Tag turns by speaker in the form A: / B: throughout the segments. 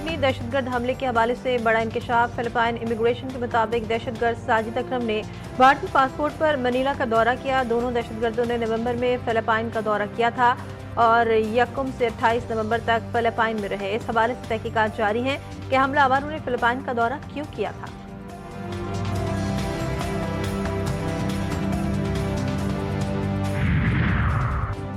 A: Sydney दहशत गर्द हमले के हवाले से बड़ा इंकशाफ। फिलिपाइन इमिग्रेशन के मुताबिक दहशत गर्द साजिद अकरम ने भारतीय पासपोर्ट पर मनीला का दौरा किया। दोनों दहशत गर्दों ने नवंबर में फिलिपाइन का दौरा किया था और 1 से 28 नवंबर तक फिलिपाइन में रहे। इस हवाले से तहकीकात जारी हैं कि हमलावरों ने फिलिपाइन का दौरा क्यों किया था।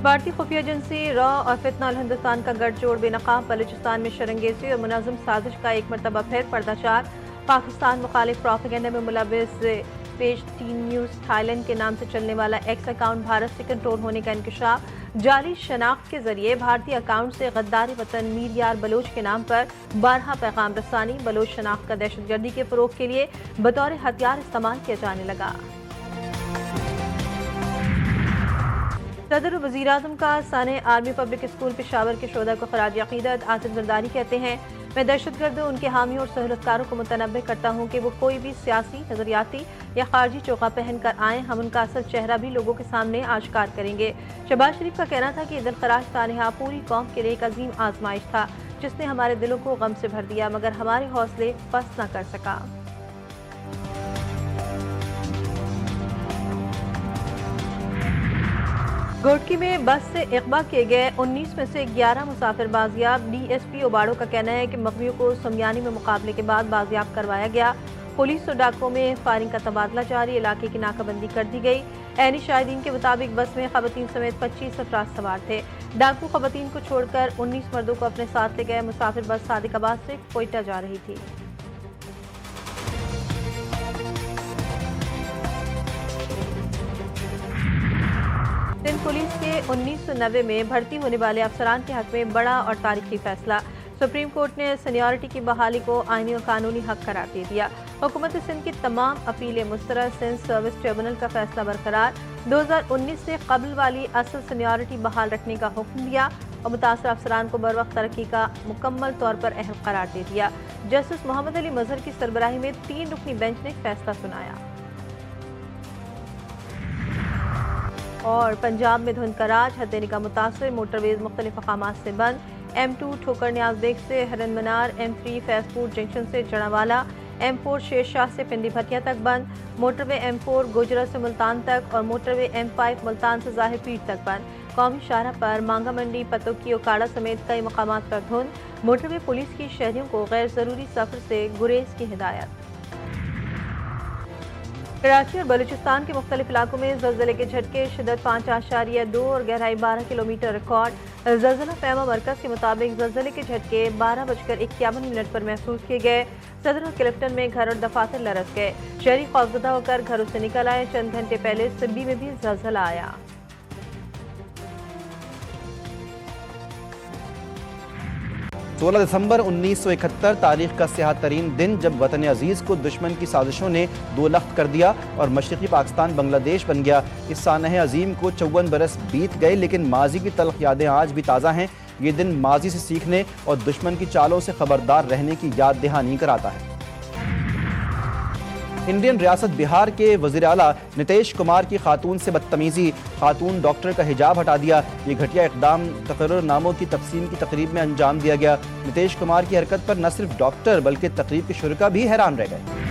A: भारतीय खुफिया एजेंसी रॉ और फितना अल हिंदुस्तान का गठजोड़ बेनकाब बलूचिस्तान में शरंगेजी और मुनज़्ज़म साजिश का एक मरतबा फिर पर्दाचार। पाकिस्तान मुखालिफ प्रोपेगेंडा में मुलविस पेज 3 न्यूज़ थाईलैंड के नाम से चलने वाला एक्स अकाउंट भारत से कंट्रोल होने का इंकशाफ। जाली शनाख्त के जरिए भारतीय अकाउंट से गद्दारी वतन मीर यार बलोच के नाम पर 12 पैगाम रसानी। बलोच शनाख्त का दहशतगर्दी के फरोग के लिए बतौर हथियार इस्तेमाल किया जाने लगा। सदर और वज़ीर आज़म का साने आर्मी पब्लिक स्कूल पेशावर के शोधा को खराज अक़ीदत। आसिफ ज़रदारी कहते हैं, मैं दहशतगर्दों, उनके हामियों और सहूलतकारों को मुतनब्बे करता हूँ कि वो कोई भी सियासी, नज़रियाती या खारजी चोगा पहन कर आएँ, हम उनका असल चेहरा भी लोगों के सामने आश्कार करेंगे। शहबाज शरीफ का कहना था कि ईद उल खराज तानिहा पूरी कौम के लिए एक अजीम आजमाइश था जिसने हमारे दिलों को गम से भर दिया, मगर हमारे हौसले पस्त न कर सका। घोटकी में बस से इग़वा किए गए 19 में से 11 मुसाफिर बाजियाब। DSP ओबाड़ो का कहना है कि मगवियों को समियानी में मुकाबले के बाद बाजियाब करवाया गया। पुलिस और डाकों में फायरिंग का तबादला जारी, इलाके की नाकाबंदी कर दी गई। ऐनी शाहिदीन के मुताबिक बस में ख़वातीन समेत 25 अफराद सवार थे। डाकू ख़वातीन को छोड़कर 19 मर्दों को अपने साथ ले गए। मुसाफिर बस सादिकाबाद से कोयटा जा रही थी। सिंध पुलिस के 1990 में भर्ती होने वाले अफसरान के हक में बड़ा और तारीखी फैसला। सुप्रीम कोर्ट ने सीनियरिटी की बहाली को आईनी और कानूनी हक करार दे दिया। हुकूमत सिंध की तमाम अपीलें मुस्तरद, सिंध सर्विस ट्रिब्यूनल का फैसला बरकरार। 2019 से कबल वाली असल सीनियरिटी बहाल रखने का हुक्म दिया और मुतासर अफसरान को बरवक्त तरक्की का मुकम्मल तौर पर अहल करार दे दिया। जस्टिस मोहम्मद अली मजहर की सरबराही में 3 रुकनी बेंच ने फैसला सुनाया। और पंजाब में धुंध का राज, हद निगाह मुतासर, मोटरवेज मुख्तलिफ मकामात से बंद। M2 ठोकर न्याज बेग से हरन मनार, M3 फैजपुर जंक्शन से जड़ावाला, M4 शेरशाह से पिंडी भटिया तक बंद। मोटरवे M4 गुजरा से मुल्तान तक और मोटरवे M5 मुल्तान से ज़ाहिर पीर तक बंद। कौमी शाहराह पर मांगा मंडी, पतोकी, ओकाड़ा समेत कई मकामात पर धुंध। मोटरवे पुलिस की शहरियों को गैर ज़रूरी सफ़र से गुरेज की हिदायत। कराची और बलूचिस्तान के मुख्तलिफ इलाकों में ज़लज़ले के झटके, शिद्दत 5.2 और गहराई 12 किलोमीटर रिकॉर्ड। ज़लज़ला फैमा मरकज़ के मुताबिक ज़लज़ले के झटके 12:51 पर महसूस किए गए। सदर और क्लिफ्टन में घर और दफातर लरस गए। शहरी खौफजदा होकर घरों से निकल आए। चंद घंटे पहले सिब्बी में भी ज़लज़ला आया।
B: 16 दिसंबर 1971 तारीख का स्याह तरीन दिन, जब वतन अजीज़ को दुश्मन की साजिशों ने दो लख्त कर दिया और मशरक़ी पाकिस्तान बांग्लादेश बन गया। इस सानह अजीम को 54 बरस बीत गए, लेकिन माजी की तल्ख यादें आज भी ताज़ा हैं। ये दिन माजी से सीखने और दुश्मन की चालों से खबरदार रहने की याद दहानी कराता है। इंडियन रियासत बिहार के वज़ीर आला नीतीश कुमार की खातून से बदतमीजी, खातून डॉक्टर का हिजाब हटा दिया। ये घटिया इक़दाम तकर्रुरनामों की तक़सीम की तकरीब में अंजाम दिया गया। नीतीश कुमार की हरकत पर न सिर्फ डॉक्टर बल्कि तकरीब के शुरका भी हैरान रह गए।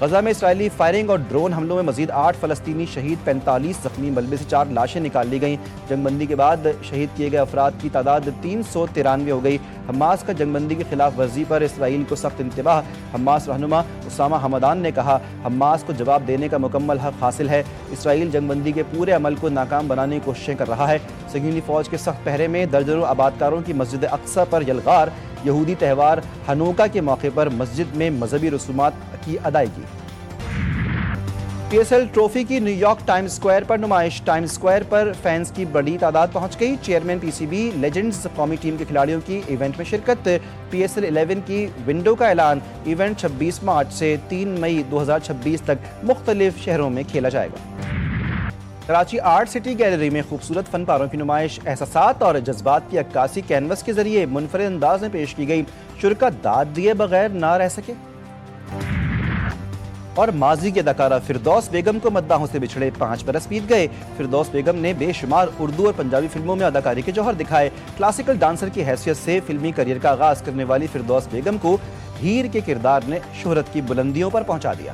B: गजा में इसराइली फायरिंग और ड्रोन हमलों में मजीद 8 फ़लस्तीनी शहीद, 45 जख्मी, मलबे से 4 लाशें निकाल ली गईं। जंगबंदी के बाद शहीद किए गए अफराद की तादाद 393 हो गई। हमास का जंगबंदी की खिलाफ वर्जी पर इसराइल को सख्त इंतबाह। हमास रहनुमा उसामा हमदान ने कहा, हमास को जवाब देने का मुकम्मल हक हासिल है। इसराइल जंगबंदी के पूरे अमल को नाकाम बनाने की कोशिशें कर रहा है। सहीयूनी फ़ौज के सख्त पहरे में दर्जनों आबादकारों की मस्जिद अक्सा पर यलगार। यहूदी त्यौहार हनूका के मौके पर मस्जिद में मजहबी रसूमात की अदायगी। PSL ट्रॉफी की न्यूयॉर्क टाइम्स स्क्वायर पर नुमाइश। टाइम्स स्क्वायर पर फैंस की बड़ी तादाद पहुंच गई। चेयरमैन PCB लेजेंड्स कौमी टीम के खिलाड़ियों की इवेंट में शिरकत। PSL 11 की विंडो का ऐलान। इवेंट 26 मार्च से 3 मई 2026 तक मुख्तलिफ शहरों में खेला जाएगा। कराची आर्ट सिटी गैलरी में खूबसूरत फनपारों की नुमाइश, एहसासात और जज्बात की अक्कासी कैनवस के जरिए मुनफरिद अंदाज में पेश की गई। शुरका दाद दिए बगैर ना रह सके। اور ماضی کی اداکارہ فردوس بیگم کو مداحوں سے بچھڑے 5 برس بیت گئے۔ فردوس بیگم نے بے شمار اردو اور پنجابی فلموں میں اداکاری کے جوہر دکھائے۔ کلاسیکل ڈانسر کی حیثیت سے فلمی کیریئر کا آغاز کرنے والی فردوس بیگم کو ہیر کے کردار نے شہرت کی بلندیوں پر پہنچا دیا۔